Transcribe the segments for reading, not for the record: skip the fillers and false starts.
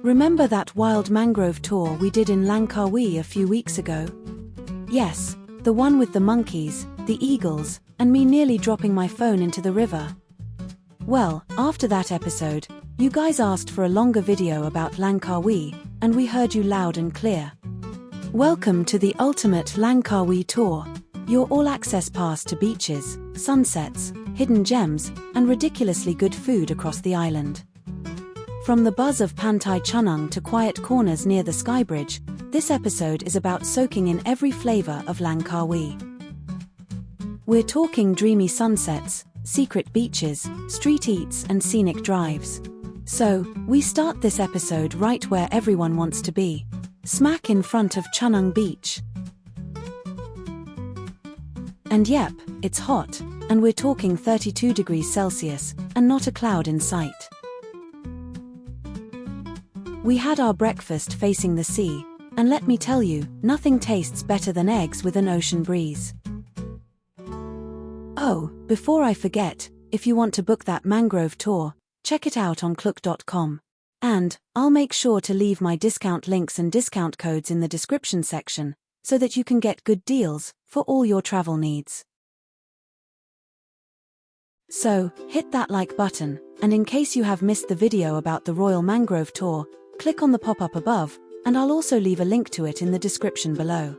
Remember that wild mangrove tour we did in Langkawi a few weeks ago? Yes, the one with the monkeys, the eagles, and me nearly dropping my phone into the river. Well, after that episode, you guys asked for a longer video about Langkawi, and we heard you loud and clear. Welcome to the ultimate Langkawi tour, your all-access pass to beaches, sunsets, hidden gems, and ridiculously good food across the island. From the buzz of Pantai Cenang to quiet corners near the Skybridge, this episode is about soaking in every flavor of Langkawi. We're talking dreamy sunsets, secret beaches, street eats, and scenic drives. So, we start this episode right where everyone wants to be, smack in front of Cenang Beach. And yep, it's hot, and we're talking 32 degrees Celsius, and not a cloud in sight. We had our breakfast facing the sea, and let me tell you, nothing tastes better than eggs with an ocean breeze. Oh, before I forget, if you want to book that mangrove tour, check it out on klook.com. And I'll make sure to leave my discount links and discount codes in the description section, so that you can get good deals for all your travel needs. So, hit that like button, and in case you have missed the video about the Royal Mangrove Tour, click on the pop-up above, and I'll also leave a link to it in the description below.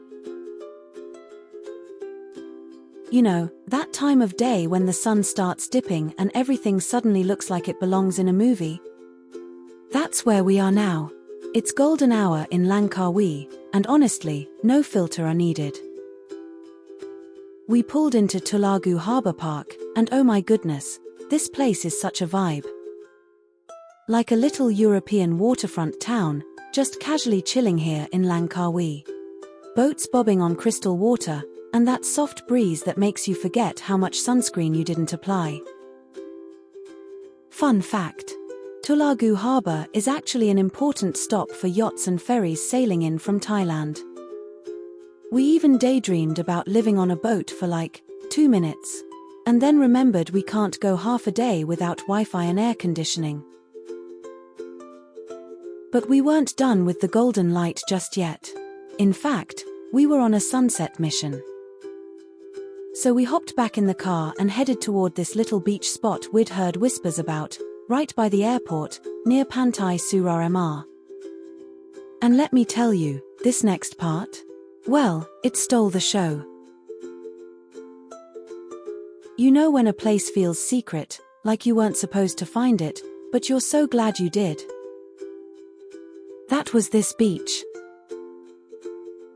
You know, that time of day when the sun starts dipping and everything suddenly looks like it belongs in a movie? That's where we are now. It's golden hour in Langkawi, and honestly, no filter are needed. We pulled into Telaga Harbour Park, and oh my goodness, this place is such a vibe. Like a little European waterfront town, just casually chilling here in Langkawi. Boats bobbing on crystal water, and that soft breeze that makes you forget how much sunscreen you didn't apply. Fun fact: Telaga Harbour is actually an important stop for yachts and ferries sailing in from Thailand. We even daydreamed about living on a boat for like 2 minutes, and then remembered we can't go half a day without Wi-Fi and air conditioning. But we weren't done with the golden light just yet. In fact, we were on a sunset mission. So we hopped back in the car and headed toward this little beach spot we'd heard whispers about, right by the airport, near Pantai Surah. And let me tell you, this next part? Well, it stole the show. You know when a place feels secret, like you weren't supposed to find it, but you're so glad you did? That was this beach.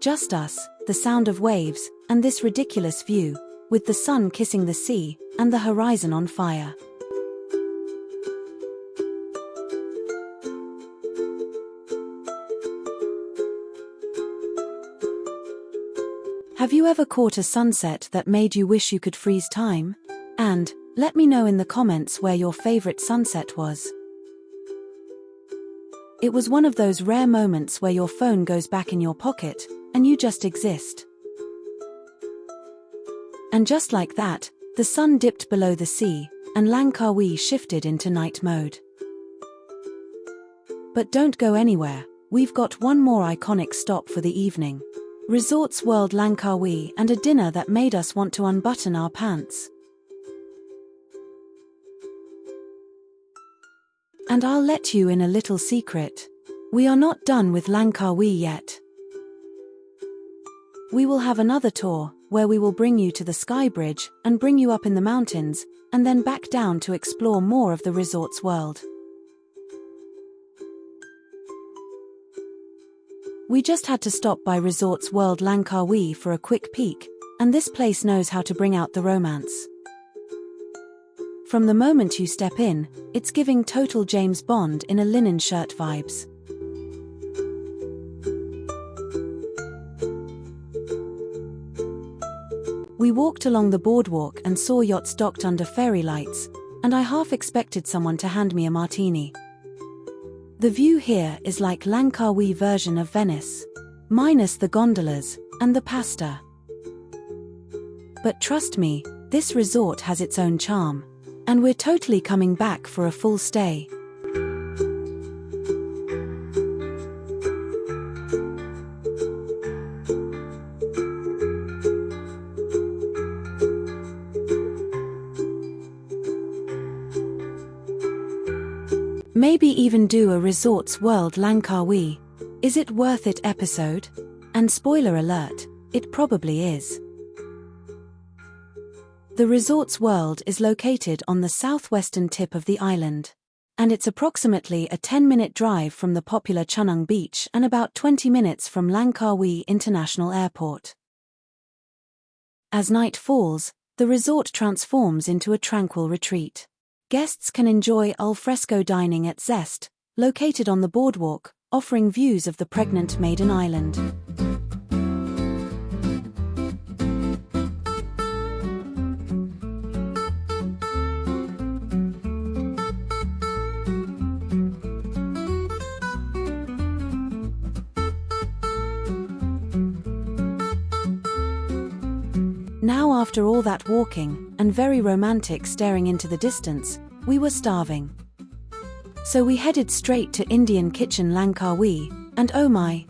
Just us, the sound of waves, and this ridiculous view, with the sun kissing the sea, and the horizon on fire. Have you ever caught a sunset that made you wish you could freeze time? And let me know in the comments where your favorite sunset was. It was one of those rare moments where your phone goes back in your pocket, and you just exist. And just like that, the sun dipped below the sea, and Langkawi shifted into night mode. But don't go anywhere, we've got one more iconic stop for the evening. Resorts World Langkawi, and a dinner that made us want to unbutton our pants. And I'll let you in a little secret. We are not done with Langkawi yet. We will have another tour, where we will bring you to the Skybridge, and bring you up in the mountains, and then back down to explore more of the resort's world. We just had to stop by Resorts World Langkawi for a quick peek, and this place knows how to bring out the romance. From the moment you step in, it's giving total James Bond in a linen shirt vibes. We walked along the boardwalk and saw yachts docked under fairy lights, and I half expected someone to hand me a martini. The view here is like Langkawi version of Venice, minus the gondolas and the pasta. But trust me, this resort has its own charm, and we're totally coming back for a full stay. Maybe even do a Resorts World Langkawi. Is it worth it episode? And spoiler alert, it probably is. The Resorts World is located on the southwestern tip of the island. And it's approximately a 10-minute drive from the popular Cenang beach and about 20 minutes from Langkawi International Airport. As night falls, the resort transforms into a tranquil retreat. Guests can enjoy al fresco dining at Zest, located on the boardwalk, offering views of the pregnant maiden island. Now, after all that walking, and very romantic staring into the distance, we were starving. So we headed straight to Indian Kitchen Langkawi, and oh my!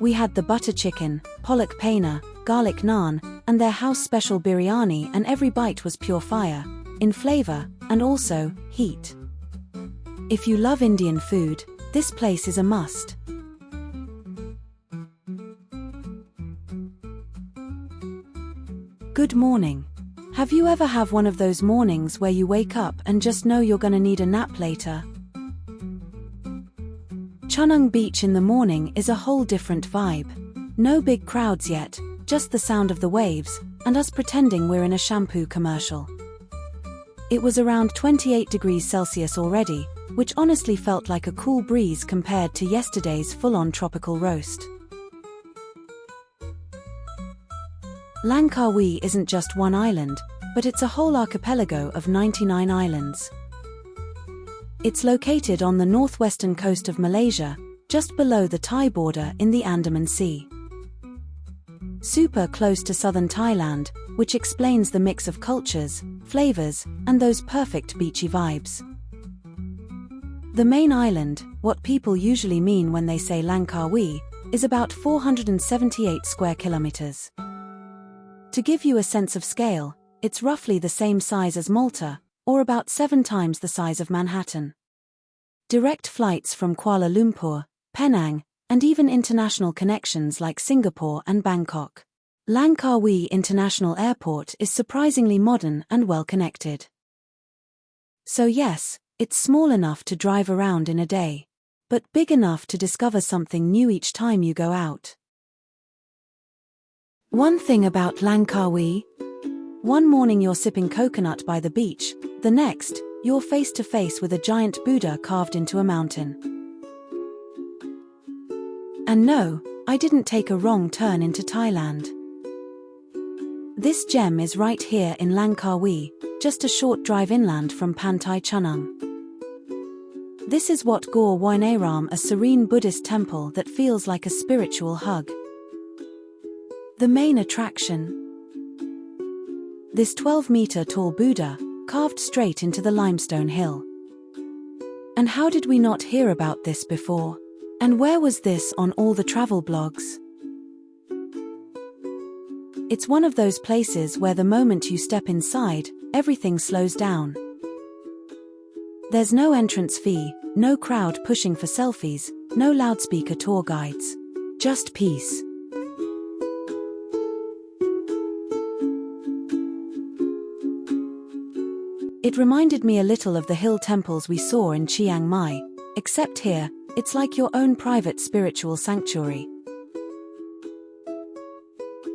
We had the butter chicken, palak paneer, garlic naan, and their house special biryani, and every bite was pure fire, in flavor, and also, heat. If you love Indian food, this place is a must. Good morning. Have you ever have one of those mornings where you wake up and just know you're gonna need a nap later? Cenang Beach in the morning is a whole different vibe. No big crowds yet, just the sound of the waves, and us pretending we're in a shampoo commercial. It was around 28 degrees Celsius already, which honestly felt like a cool breeze compared to yesterday's full-on tropical roast. Langkawi isn't just one island, but it's a whole archipelago of 99 islands. It's located on the northwestern coast of Malaysia, just below the Thai border in the Andaman Sea. Super close to southern Thailand, which explains the mix of cultures, flavors, and those perfect beachy vibes. The main island, what people usually mean when they say Langkawi, is about 478 square kilometers. To give you a sense of scale, it's roughly the same size as Malta, or about 7 times the size of Manhattan. Direct flights from Kuala Lumpur, Penang, and even international connections like Singapore and Bangkok. Langkawi International Airport is surprisingly modern and well connected. So yes, it's small enough to drive around in a day, but big enough to discover something new each time you go out. One thing about Langkawi: one morning you're sipping coconut by the beach, the next, you're face to face with a giant Buddha carved into a mountain. And no, I didn't take a wrong turn into Thailand. This gem is right here in Langkawi, just a short drive inland from Pantai Cenang. This is what Wanaram, a serene Buddhist temple that feels like a spiritual hug. The main attraction? This 12-meter tall Buddha, carved straight into the limestone hill. And how did we not hear about this before? And where was this on all the travel blogs? It's one of those places where the moment you step inside, everything slows down. There's no entrance fee, no crowd pushing for selfies, no loudspeaker tour guides. Just peace. It reminded me a little of the hill temples we saw in Chiang Mai, except here, it's like your own private spiritual sanctuary.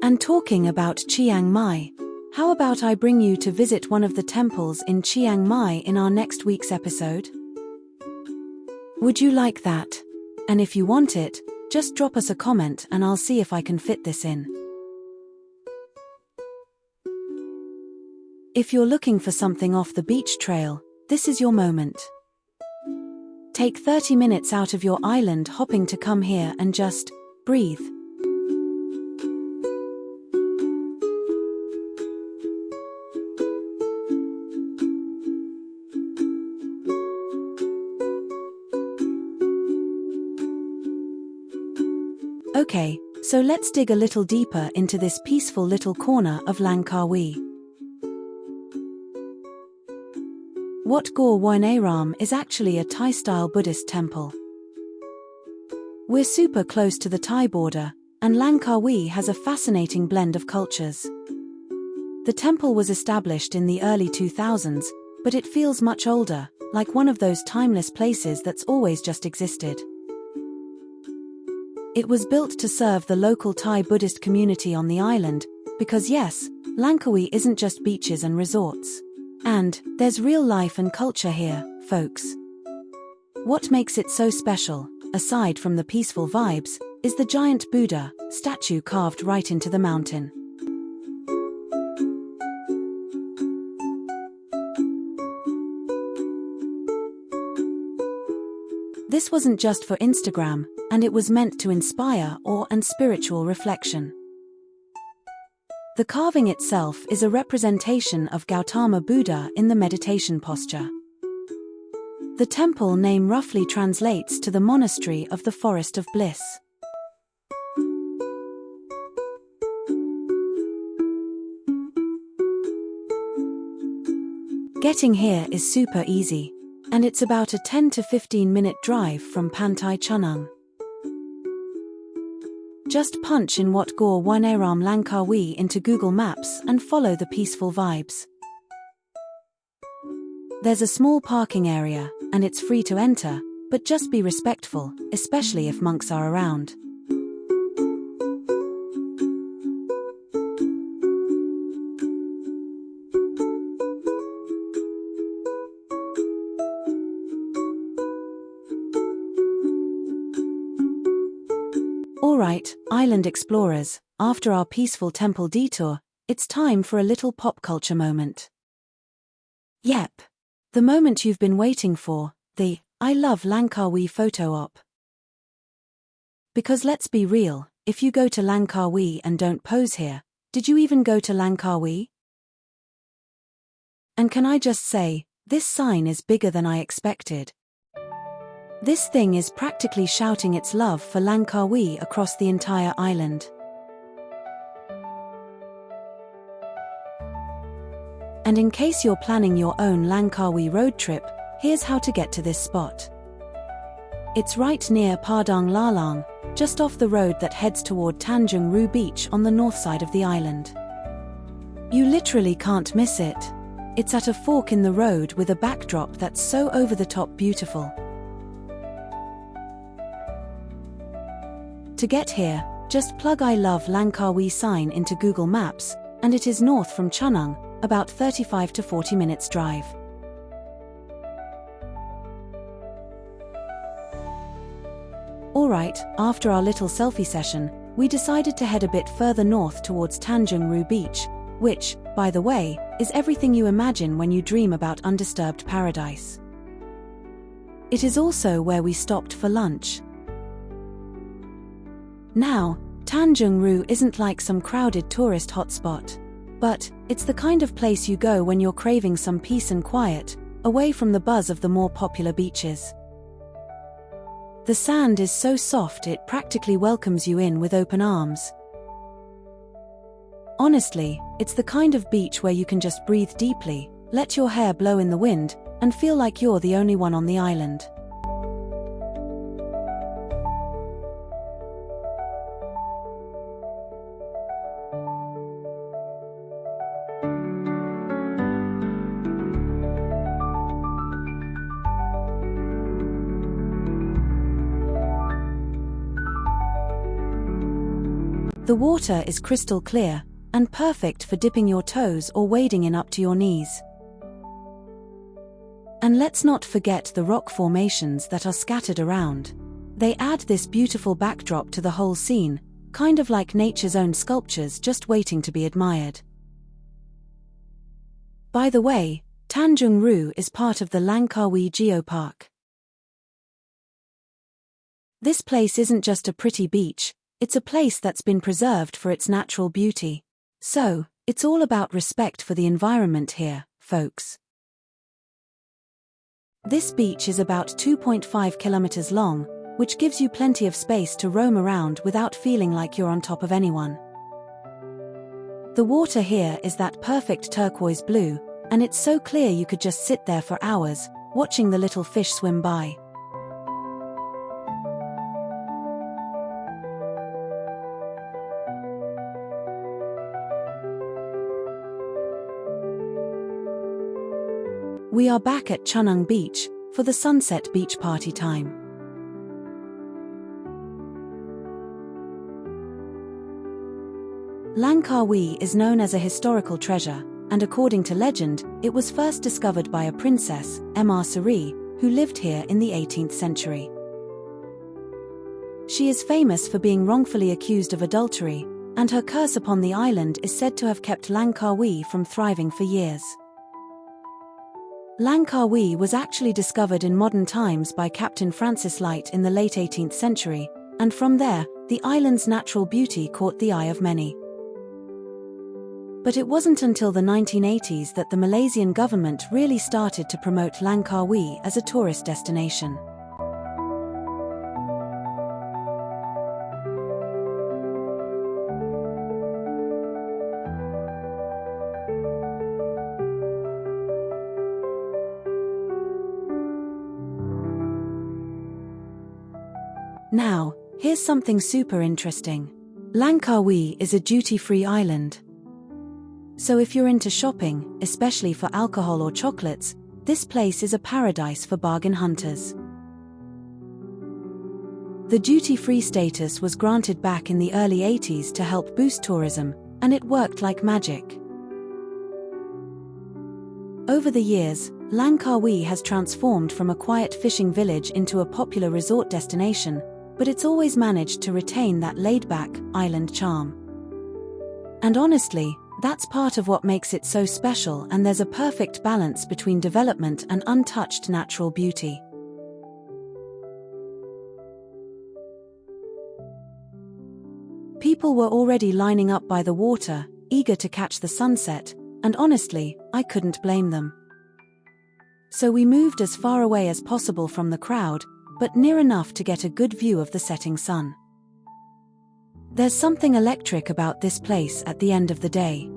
And talking about Chiang Mai, how about I bring you to visit one of the temples in Chiang Mai in our next week's episode? Would you like that? And if you want it, just drop us a comment and I'll see if I can fit this in. If you're looking for something off the beach trail, this is your moment. Take 30 minutes out of your island hopping to come here and just breathe. Okay, so let's dig a little deeper into this peaceful little corner of Langkawi. Wat Wanaram is actually a Thai-style Buddhist temple. We're super close to the Thai border, and Langkawi has a fascinating blend of cultures. The temple was established in the early 2000s, but it feels much older, like one of those timeless places that's always just existed. It was built to serve the local Thai Buddhist community on the island, because yes, Langkawi isn't just beaches and resorts. And there's real life and culture here, folks. What makes it so special, aside from the peaceful vibes, is the giant Buddha statue carved right into the mountain. This wasn't just for Instagram, and it was meant to inspire awe and spiritual reflection. The carving itself is a representation of Gautama Buddha in the meditation posture. The temple name roughly translates to the monastery of the Forest of Bliss. Getting here is super easy, and it's about a 10 to 15 minute drive from Pantai, Cenang. Just punch in Wat Wanaram Langkawi into Google Maps and follow the peaceful vibes. There's a small parking area, and it's free to enter, but just be respectful, especially if monks are around. Alright, island explorers, after our peaceful temple detour, it's time for a little pop culture moment. Yep. The moment you've been waiting for, the I love Langkawi photo op. Because let's be real, if you go to Langkawi and don't pose here, did you even go to Langkawi? And can I just say, this sign is bigger than I expected. This thing is practically shouting its love for Langkawi across the entire island. And in case you're planning your own Langkawi road trip, here's how to get to this spot. It's right near Padang Lalang, just off the road that heads toward Tanjung beach on the north side of the island. You literally can't miss it. It's at a fork in the road with a backdrop that's so over-the-top beautiful. To get here, just plug I love Langkawi sign into Google Maps, and it is north from Cenang, about 35 to 40 minutes drive. Alright, after our little selfie session, we decided to head a bit further north towards Tanjung beach, which, by the way, is everything you imagine when you dream about undisturbed paradise. It is also where we stopped for lunch. Now, Tanjung isn't like some crowded tourist hotspot. But it's the kind of place you go when you're craving some peace and quiet, away from the buzz of the more popular beaches. The sand is so soft it practically welcomes you in with open arms. Honestly, it's the kind of beach where you can just breathe deeply, let your hair blow in the wind, and feel like you're the only one on the island. The water is crystal clear, and perfect for dipping your toes or wading in up to your knees. And let's not forget the rock formations that are scattered around. They add this beautiful backdrop to the whole scene, kind of like nature's own sculptures just waiting to be admired. By the way, Tanjung is part of the Langkawi Geopark. This place isn't just a pretty beach, it's a place that's been preserved for its natural beauty. So, it's all about respect for the environment here, folks. This beach is about 2.5 kilometers long, which gives you plenty of space to roam around without feeling like you're on top of anyone. The water here is that perfect turquoise blue, and it's so clear you could just sit there for hours, watching the little fish swim by. We are back at Cenang Beach for the sunset beach party time. Langkawi is known as a historical treasure, and according to legend, it was first discovered by a princess, Mr. Sari, who lived here in the 18th century. She is famous for being wrongfully accused of adultery, and her curse upon the island is said to have kept Langkawi from thriving for years. Langkawi was actually discovered in modern times by Captain Francis Light in the late 18th century, and from there, the island's natural beauty caught the eye of many. But it wasn't until the 1980s that the Malaysian government really started to promote Langkawi as a tourist destination. Now, here's something super interesting. Langkawi is a duty-free island. So if you're into shopping, especially for alcohol or chocolates, this place is a paradise for bargain hunters. The duty-free status was granted back in the early 80s to help boost tourism, and it worked like magic. Over the years, Langkawi has transformed from a quiet fishing village into a popular resort destination, but it's always managed to retain that laid-back, island charm. And honestly, that's part of what makes it so special, and there's a perfect balance between development and untouched natural beauty. People were already lining up by the water, eager to catch the sunset, and honestly, I couldn't blame them. So we moved as far away as possible from the crowd, but near enough to get a good view of the setting sun. There's something electric about this place at the end of the day.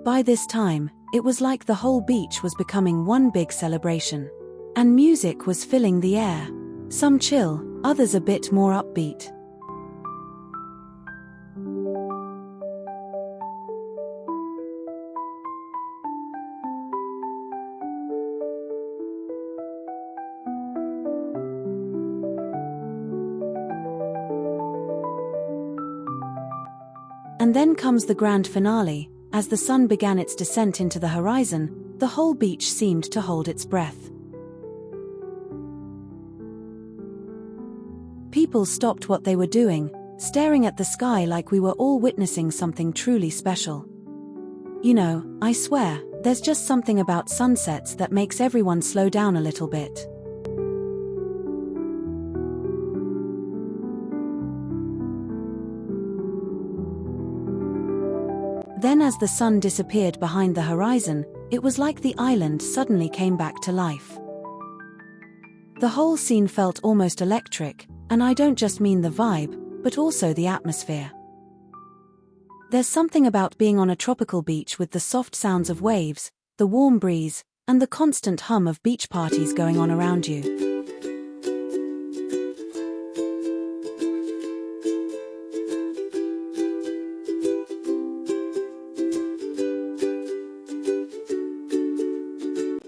By this time, it was like the whole beach was becoming one big celebration. And music was filling the air. Some chill, others a bit more upbeat. And then comes the grand finale. As the sun began its descent into the horizon, the whole beach seemed to hold its breath. People stopped what they were doing, staring at the sky like we were all witnessing something truly special. You know, I swear, there's just something about sunsets that makes everyone slow down a little bit. Then as the sun disappeared behind the horizon, it was like the island suddenly came back to life. The whole scene felt almost electric, and I don't just mean the vibe, but also the atmosphere. There's something about being on a tropical beach with the soft sounds of waves, the warm breeze, and the constant hum of beach parties going on around you.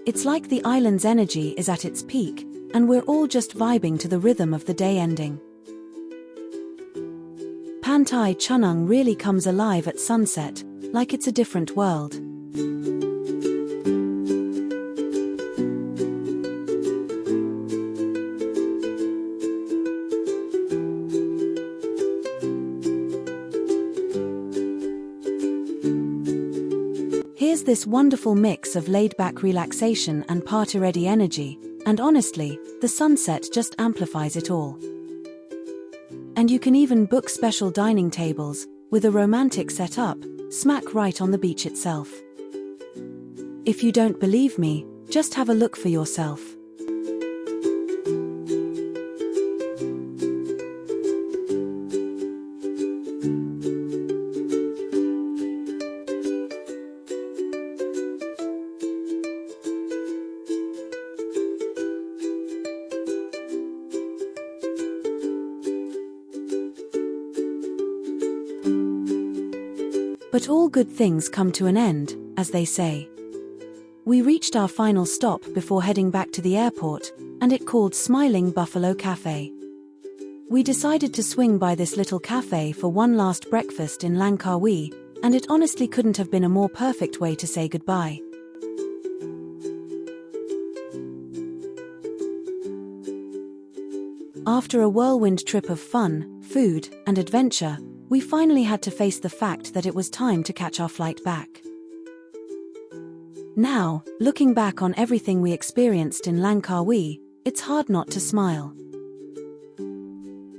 It's like the island's energy is at its peak, and we're all just vibing to the rhythm of the day ending. Pantai Cenang really comes alive at sunset, like it's a different world. Here's this wonderful mix of laid-back relaxation and party-ready energy, and honestly, the sunset just amplifies it all. And you can even book special dining tables, with a romantic setup, smack right on the beach itself. If you don't believe me, just have a look for yourself. But all good things come to an end, as they say. We reached our final stop before heading back to the airport, and it called Smiling Buffalo Cafe. We decided to swing by this little cafe for one last breakfast in Langkawi, and it honestly couldn't have been a more perfect way to say goodbye. After a whirlwind trip of fun, food, and adventure, we finally had to face the fact that it was time to catch our flight back. Now, looking back on everything we experienced in Langkawi, it's hard not to smile.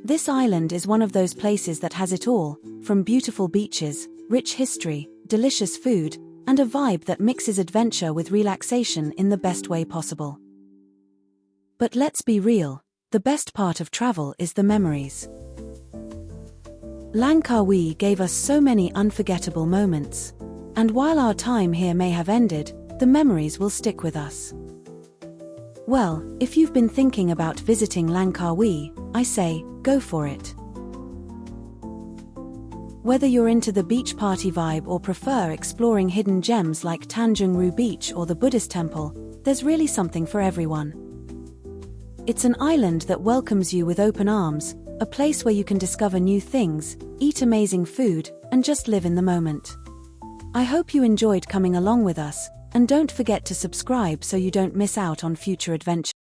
This island is one of those places that has it all, from beautiful beaches, rich history, delicious food, and a vibe that mixes adventure with relaxation in the best way possible. But let's be real, the best part of travel is the memories. Langkawi gave us so many unforgettable moments. And while our time here may have ended, the memories will stick with us. Well, if you've been thinking about visiting Langkawi, I say, go for it. Whether you're into the beach party vibe or prefer exploring hidden gems like Tanjung Beach or the Buddhist temple, there's really something for everyone. It's an island that welcomes you with open arms, a place where you can discover new things, eat amazing food, and just live in the moment. I hope you enjoyed coming along with us, and don't forget to subscribe so you don't miss out on future adventures.